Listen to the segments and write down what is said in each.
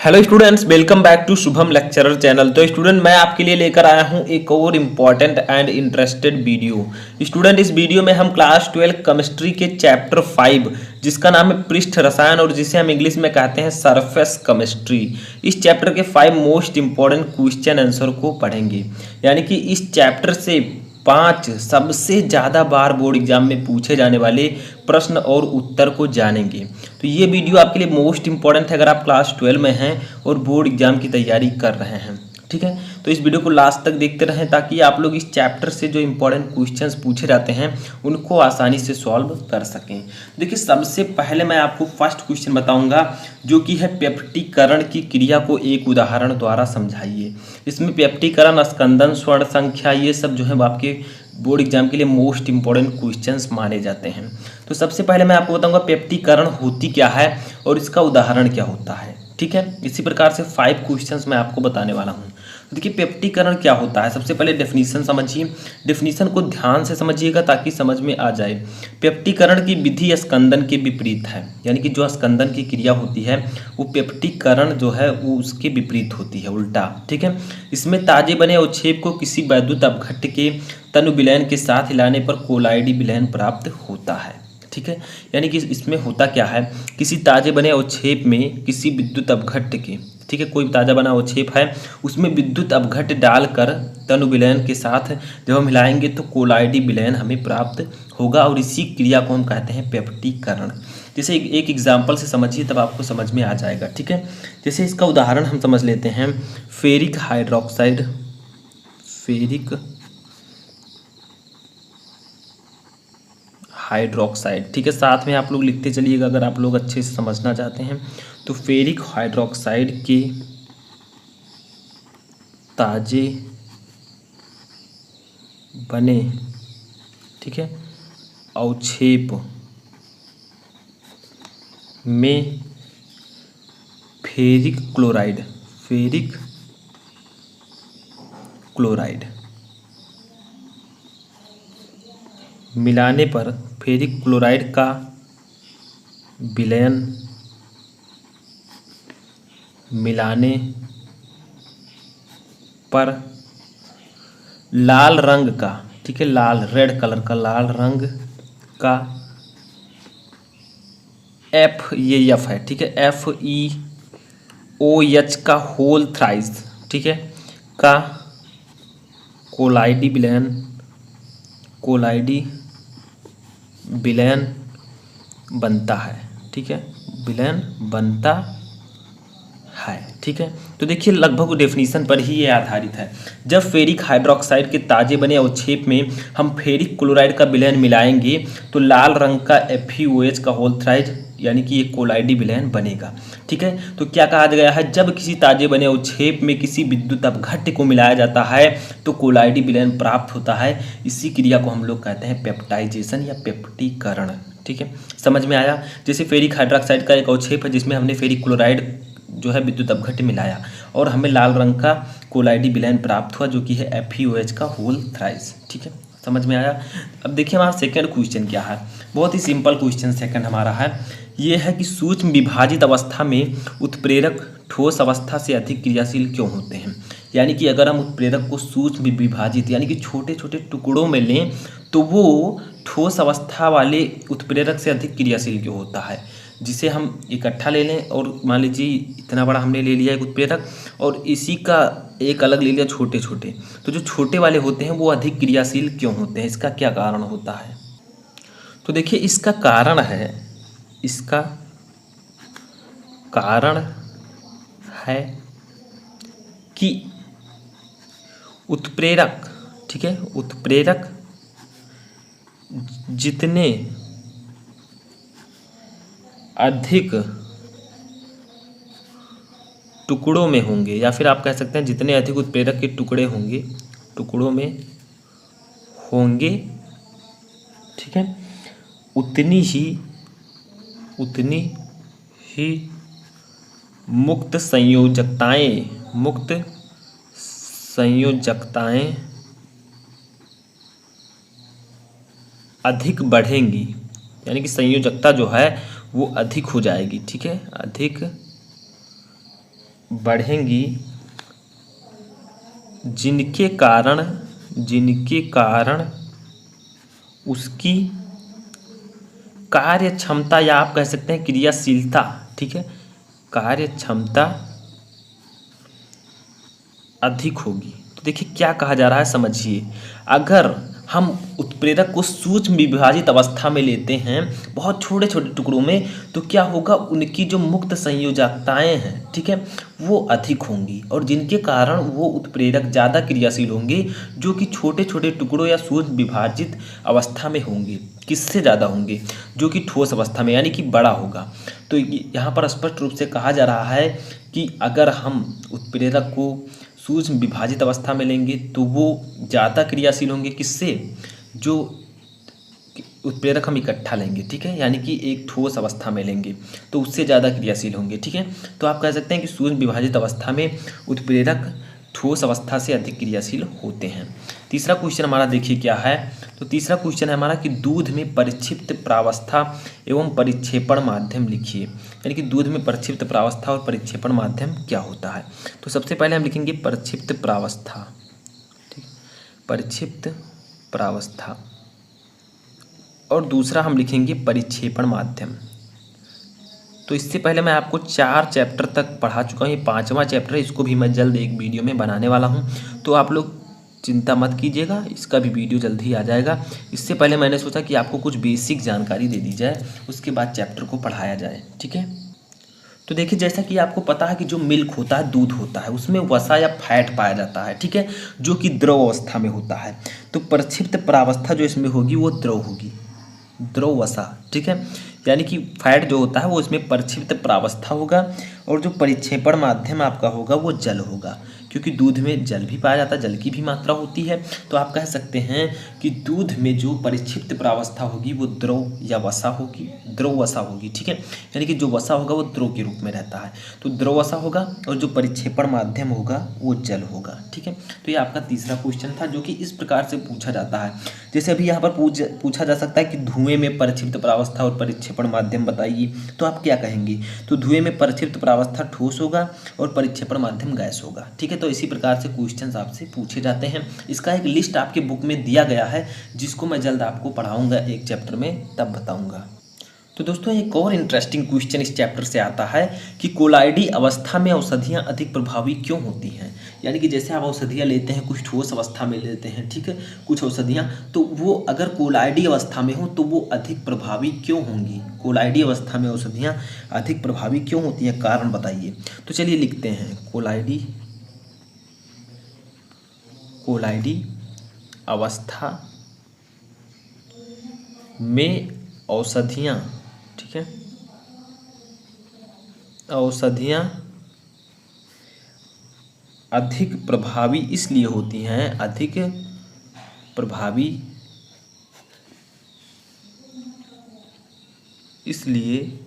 Hello students, welcome back to Shubham lecturer channel. तो student, मैं आपके लिए लेकर आया हूं एक और important and interested video. Student, इस वीडियो में हम क्लास 12 केमिस्ट्री के चैप्टर 5 जिसका नाम है पृष्ठ रसायन और जिसे हम इंग्लिश में कहते हैं सरफेस केमिस्ट्री, इस चैप्टर के 5 मोस्ट इंपॉर्टेंट क्वेश्चन आंसर को पढ़ेंगे। यानी कि इस चैप्टर से 5 सबसे ज़्यादा बार बोर्ड एग्जाम में पूछे जाने वाले प्रश्न और उत्तर को जानेंगे। तो ये वीडियो आपके लिए मोस्ट इंपॉर्टेंट है अगर आप क्लास 12 में हैं और बोर्ड एग्जाम की तैयारी कर रहे हैं। ठीक है, तो इस वीडियो को लास्ट तक देखते रहें ताकि आप लोग इस चैप्टर से जो इंपॉर्टेंट क्वेश्चंस पूछे जाते हैं उनको आसानी से सॉल्व कर सकें। देखिए, सबसे पहले मैं आपको फर्स्ट क्वेश्चन बताऊंगा जो कि है पेप्टीकरण की क्रिया को एक उदाहरण द्वारा समझाइए। इसमें पेप्टीकरण, स्कंदन, स्वर्ण संख्या, ये सब जो है आपके बोर्ड एग्जाम के लिए मोस्ट इंपॉर्टेंट क्वेश्चंस माने जाते हैं। तो सबसे पहले मैं आपको बताऊंगा पेप्टीकरण होती क्या है और इसका उदाहरण क्या होता है। ठीक है, इसी प्रकार से 5 क्वेश्चंस मैं आपको बताने वाला हूं। देखिए, पेप्टीकरण क्या होता है, सबसे पहले डेफिनीशन समझिए। डेफिनीशन को ध्यान से समझिएगा ताकि समझ में आ जाए। पेप्टीकरण की विधि स्कंदन के विपरीत है, यानी कि जो स्कंदन की क्रिया होती है वो पेप्टीकरण जो है वो उसके विपरीत होती है, उल्टा। ठीक है, इसमें ताजे बने अवक्षेप को किसी वैद्युत अपघट्य के तनु विलयन के साथ हिलाने पर कोलाइडी विलयन प्राप्त होता है। ठीक है, यानी कि इसमें होता क्या है, किसी ताजे बने अवक्षेप में किसी विद्युत अपघट्य के, ठीक है, कोई ताजा बना अवक्षेप है उसमें विद्युत अपघट्य डालकर तनु विलयन के साथ जब हम हिलाएंगे तो कोलाइडी विलयन हमें प्राप्त होगा और इसी क्रिया को हम कहते हैं पेप्टीकरण। जैसे एक एग्जाम्पल से समझिए तब आपको समझ में आ जाएगा। ठीक है, जैसे इसका उदाहरण हम समझ लेते हैं। फेरिक हाइड्रोक्साइड, फेरिक हाइड्रोक्साइड, ठीक है, साथ में आप लोग लिखते चलिएगा अगर आप लोग अच्छे से समझना चाहते हैं। तो फेरिक हाइड्रोक्साइड के ताजे बने, ठीक है, अवक्षेप में फेरिक क्लोराइड, फेरिक क्लोराइड मिलाने पर फेरिक क्लोराइड का विलयन मिलाने पर लाल रंग का, ठीक है, लाल रेड कलर का, लाल रंग का एफ, ये एफ है, ठीक है, FeOH का होल थ्राइस, ठीक है, का कोलाइडी विलयन, कोलाइडी विलयन बनता है। ठीक है, विलयन बनता है। ठीक है, तो देखिए लगभग डेफिनीशन पर ही ये आधारित है। जब फेरिक हाइड्रोक्साइड के ताजे बने अवक्षेप में हम फेरिक क्लोराइड का विलयन मिलाएंगे तो लाल रंग का FeOH का होल थ्राइज यानी कि ये कोलाइडी विलयन बनेगा। ठीक है, तो क्या कहा गया है, जब किसी ताजे बने अवक्षेप में किसी विद्युत अपघट्य को मिलाया जाता है तो कोलाइडी विलयन प्राप्त होता है। इसी क्रिया को हम लोग कहते हैं पेप्टाइजेशन या पेप्टीकरण। ठीक है, समझ में आया। जैसे फेरिक हाइड्रोक्साइड का एक अवक्षेप है जिसमें हमने फेरिक क्लोराइड जो है विद्युत अपघट्य मिलाया और हमें लाल रंग का कोलाइडी विलयन प्राप्त हुआ जो कि है FeOH का होल थ्राइस। ठीक है, समझ में आया। अब देखिए हमारा सेकंड क्वेश्चन क्या है, बहुत ही सिंपल क्वेश्चन सेकंड हमारा है। ये है कि सूक्ष्म विभाजित अवस्था में उत्प्रेरक ठोस अवस्था से अधिक क्रियाशील क्यों होते हैं। यानी कि अगर हम उत्प्रेरक को सूक्ष्म विभाजित यानी कि छोटे छोटे टुकड़ों में लें तो वो ठोस अवस्था वाले उत्प्रेरक से अधिक क्रियाशील क्यों होता है। जिसे हम इकट्ठा ले लें और मान लीजिए इतना बड़ा हमने ले लिया एक उत्प्रेरक और इसी का एक अलग ले लिया छोटे छोटे, तो जो छोटे वाले होते हैं वो अधिक क्रियाशील क्यों होते हैं, इसका क्या कारण होता है। तो देखिए इसका कारण है, इसका कारण है कि उत्प्रेरक, ठीक है, उत्प्रेरक जितने अधिक टुकड़ों में होंगे या फिर आप कह सकते हैं जितने अधिक उत्प्रेरक के टुकड़े होंगे, टुकड़ों में होंगे, ठीक है, उतनी ही मुक्त संयोजकताएं अधिक बढ़ेंगी, यानी कि संयोजकता जो है वो अधिक हो जाएगी। ठीक है, अधिक बढ़ेंगी जिनके कारण उसकी कार्य क्षमता या आप कह सकते हैं क्रियाशीलता, ठीक है, कार्य क्षमता अधिक होगी। तो देखिए क्या कहा जा रहा है, समझिए। अगर हम उत्प्रेरक को सूक्ष्म विभाजित अवस्था में लेते हैं, बहुत छोटे छोटे टुकड़ों में, तो क्या होगा, उनकी जो मुक्त संयोजकताएं हैं, ठीक है, वो अधिक होंगी और जिनके कारण वो उत्प्रेरक ज़्यादा क्रियाशील होंगे, जो कि छोटे छोटे टुकड़ों या सूक्ष्म विभाजित अवस्था में होंगे। किससे ज़्यादा होंगे? जो कि ठोस अवस्था में, यानी कि बड़ा होगा। तो यहाँ पर स्पष्ट रूप से कहा जा रहा है कि अगर हम उत्प्रेरक को सूक्ष्म विभाजित अवस्था में लेंगे तो वो ज़्यादा क्रियाशील होंगे। किससे? जो उत्प्रेरक हम इकट्ठा लेंगे, ठीक है, यानी कि एक ठोस अवस्था में लेंगे तो उससे ज़्यादा क्रियाशील होंगे, ठीक है। तो आप कह सकते हैं कि सूक्ष्म विभाजित अवस्था में उत्प्रेरक ठोस अवस्था से अधिक क्रियाशील होते हैं। तीसरा क्वेश्चन हमारा देखिए क्या है। तो तीसरा क्वेश्चन है हमारा कि दूध में परिक्षिप्त प्रावस्था एवं परिक्षेपण माध्यम लिखिए। यानी कि दूध में परिक्षिप्त प्रावस्था और परिक्षेपण माध्यम क्या होता है। तो सबसे पहले हम लिखेंगे परिक्षिप्त प्रावस्था, ठीक, परिक्षिप्त प्रावस्था, और दूसरा हम लिखेंगे परिक्षेपण माध्यम। तो इससे पहले मैं आपको 4 चैप्टर तक पढ़ा चुका हूँ, ये 5वां चैप्टर है, इसको भी मैं जल्द एक वीडियो में बनाने वाला हूँ। तो आप लोग चिंता मत कीजिएगा, इसका भी वीडियो जल्द ही आ जाएगा। इससे पहले मैंने सोचा कि आपको कुछ बेसिक जानकारी दे दी जाए, उसके बाद चैप्टर को पढ़ाया जाए, ठीक है। तो देखिए जैसा कि आपको पता है कि जो मिल्क होता है, दूध होता है, उसमें वसा या फैट पाया जाता है, ठीक है, जो कि द्रव अवस्था में होता है। तो परिक्षिप्त प्रावस्था जो इसमें होगी वो द्रव होगी, द्रव वसा, ठीक है, यानी कि फैट जो होता है वो इसमें परिक्षिप्त प्रावस्था होगा और जो परिक्षेपण माध्यम आपका होगा वो जल होगा, क्योंकि दूध में जल भी पाया जाता है, जल की भी मात्रा होती है। तो आप कह सकते हैं कि दूध में जो परिक्षिप्त प्रावस्था होगी वो द्रव या वसा होगी, द्रव वसा होगी, ठीक है, यानी कि जो वसा होगा वो द्रव के रूप में रहता है, तो द्रव वसा होगा और जो परिक्षेपण माध्यम होगा वो जल होगा, ठीक है। तो ये आपका तीसरा क्वेश्चन था जो कि इस प्रकार से पूछा जाता है। जैसे अभी यहाँ पर पूछा जा सकता है कि धुएं में परिक्षिप्त प्रावस्था और परिक्षेपण माध्यम बताइए, तो आप क्या कहेंगे। तो धुएं में परिक्षिप्त प्रावस्था ठोस होगा और परिक्षेपण माध्यम गैस होगा, ठीक है। तो इसी प्रकार से क्वेश्चंस आपसे पूछे जाते हैं। इसका एक लिस्ट आपके बुक में दिया गया है, जिसको मैं जल्द आपको पढ़ाऊंगा एक चैप्टर में, तब बताऊंगा। तो दोस्तों एक और इंटरेस्टिंग क्वेश्चन इस चैप्टर से आता है कि कोलाइडी अवस्था में औषधियाँ अधिक प्रभावी क्यों होती हैं। यानी कि जैसे आप औषधियाँ लेते हैं, कुछ ठोस अवस्था में लेते हैं, ठीक है, कुछ औषधियाँ, तो वो अगर कोलाइडी अवस्था में हो तो वो अधिक प्रभावी क्यों होंगी। कोलाइडी अवस्था में औषधियाँ अधिक प्रभावी क्यों होती हैं, कारण बताइए। तो चलिए लिखते हैं, कोलाइडी अवस्था में औषधियाँ, ठीक है, औषधियाँ अधिक प्रभावी इसलिए होती हैं, अधिक प्रभावी इसलिए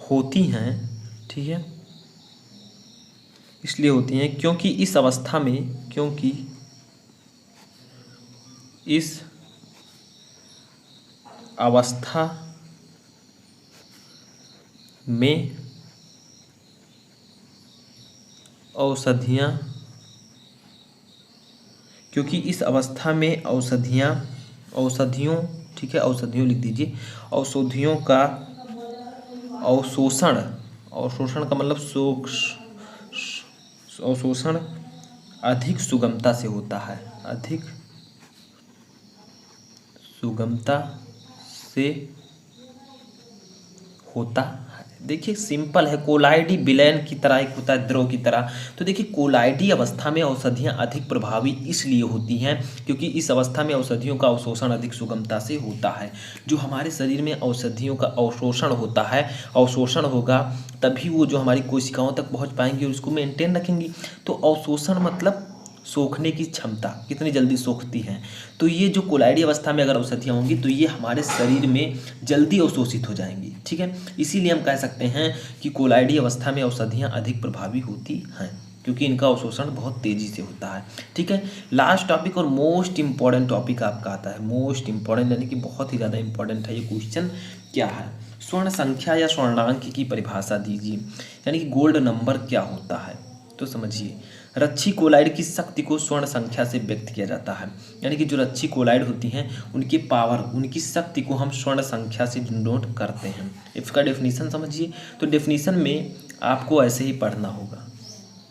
होती हैं, ठीक है, इसलिए होती हैं क्योंकि इस अवस्था में, क्योंकि इस अवस्था में औषधियाँ, क्योंकि इस अवस्था में औषधियों, ठीक है, औषधियों लिख दीजिए, औषधियों का अवशोषण, अवशोषण का मतलब अवशोषण अधिक सुगमता से होता है, अधिक सुगमता से होता है। देखिए सिंपल है, कोलाइडी विलयन की तरह एक होता है, द्रव की तरह। तो देखिए कोलाइडी अवस्था में औषधियाँ अधिक प्रभावी इसलिए होती हैं क्योंकि इस अवस्था में औषधियों का अवशोषण अधिक सुगमता से होता है। जो हमारे शरीर में औषधियों का अवशोषण होता है, अवशोषण होगा तभी वो जो हमारी कोशिकाओं तक पहुँच पाएंगी और उसको मेंटेन रखेंगी। तो अवशोषण मतलब सोखने की क्षमता, कितनी जल्दी सोखती हैं। तो ये जो कोलाइडी अवस्था में अगर औषधियाँ होंगी तो ये हमारे शरीर में जल्दी अवशोषित हो जाएंगी, ठीक है। इसीलिए हम कह सकते हैं कि कोलाइडी अवस्था में औषधियाँ अधिक प्रभावी होती हैं क्योंकि इनका अवशोषण बहुत तेज़ी से होता है, ठीक है। लास्ट टॉपिक और मोस्ट इंपॉर्टेंट टॉपिक आपका आता है, मोस्ट इंपॉर्टेंट यानी कि बहुत ही ज़्यादा इंपॉर्टेंट है ये क्वेश्चन, क्या है। स्वर्ण संख्या या स्वर्णांक की परिभाषा दीजिए, यानी कि गोल्ड नंबर क्या होता है। तो समझिए, रच्छी कोलाइड की शक्ति को स्वर्ण संख्या से व्यक्त किया जाता है, यानी कि जो रच्छी कोलाइड होती हैं उनकी पावर, उनकी शक्ति को हम स्वर्ण संख्या से डिनोट करते हैं। इसका डेफिनेशन समझिए। तो डेफिनेशन में आपको ऐसे ही पढ़ना होगा,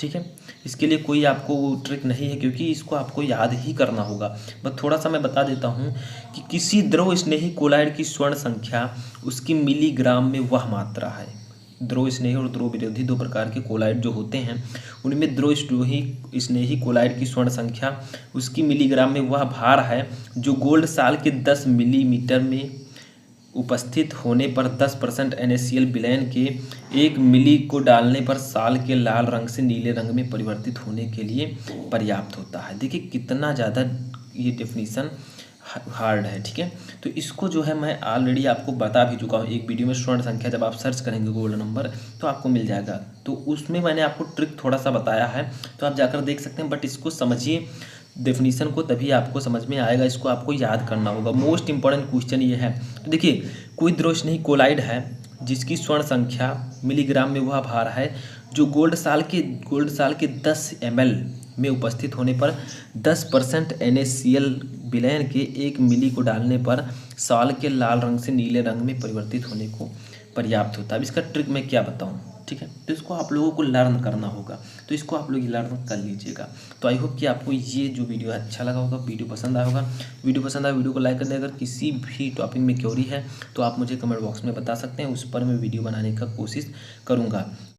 ठीक है। इसके लिए कोई आपको ट्रिक नहीं है, क्योंकि इसको आपको याद ही करना होगा। बस थोड़ा सा मैं बता देता हूँ कि किसी द्रव स्नेही कोलाइड की स्वर्ण संख्या उसकी मिलीग्राम में वह मात्रा है। द्रव स्नेही और द्रव विरोधी दो प्रकार के कोलाइड जो होते हैं, उनमें द्रव स्नेही कोलाइड की स्वर्ण संख्या उसकी मिलीग्राम में वह भार है जो गोल्ड साल के 10 मिलीमीटर में उपस्थित होने पर 10% NaCl विलयन के 1 मिली को डालने पर साल के लाल रंग से नीले रंग में परिवर्तित होने के लिए पर्याप्त होता है। देखिए कितना ज़्यादा ये डेफिनेशन हार्ड है, ठीक है। तो इसको जो है मैं ऑलरेडी आपको बता भी चुका हूँ एक वीडियो में। स्वर्ण संख्या जब आप सर्च करेंगे गोल्ड नंबर तो आपको मिल जाएगा, तो उसमें मैंने आपको ट्रिक थोड़ा सा बताया है, तो आप जाकर देख सकते हैं। बट इसको समझिए डेफिनेशन को, तभी आपको समझ में आएगा। इसको आपको याद करना होगा। मोस्ट इंपॉर्टेंट क्वेश्चन ये है। तो देखिए, कोई द्रव स्नेही कोलाइड है जिसकी स्वर्ण संख्या मिलीग्राम में वह भार है जो गोल्ड साल के 10 ml में उपस्थित होने पर 10% NaCl विलयन के 1 मिली को डालने पर साल के लाल रंग से नीले रंग में परिवर्तित होने को पर्याप्त होता है। अब इसका ट्रिक मैं क्या बताऊं, ठीक है। तो इसको आप लोगों को लर्न करना होगा, तो इसको आप लोग लर्न कर लीजिएगा। तो आई होप कि आपको ये जो वीडियो है अच्छा लगा होगा, वीडियो पसंद आया होगा। वीडियो पसंद आया वीडियो को लाइक कर दें। अगर किसी भी टॉपिक में क्वेरी है तो आप मुझे कमेंट बॉक्स में बता सकते हैं, उस पर मैं वीडियो बनाने का कोशिश करूँगा।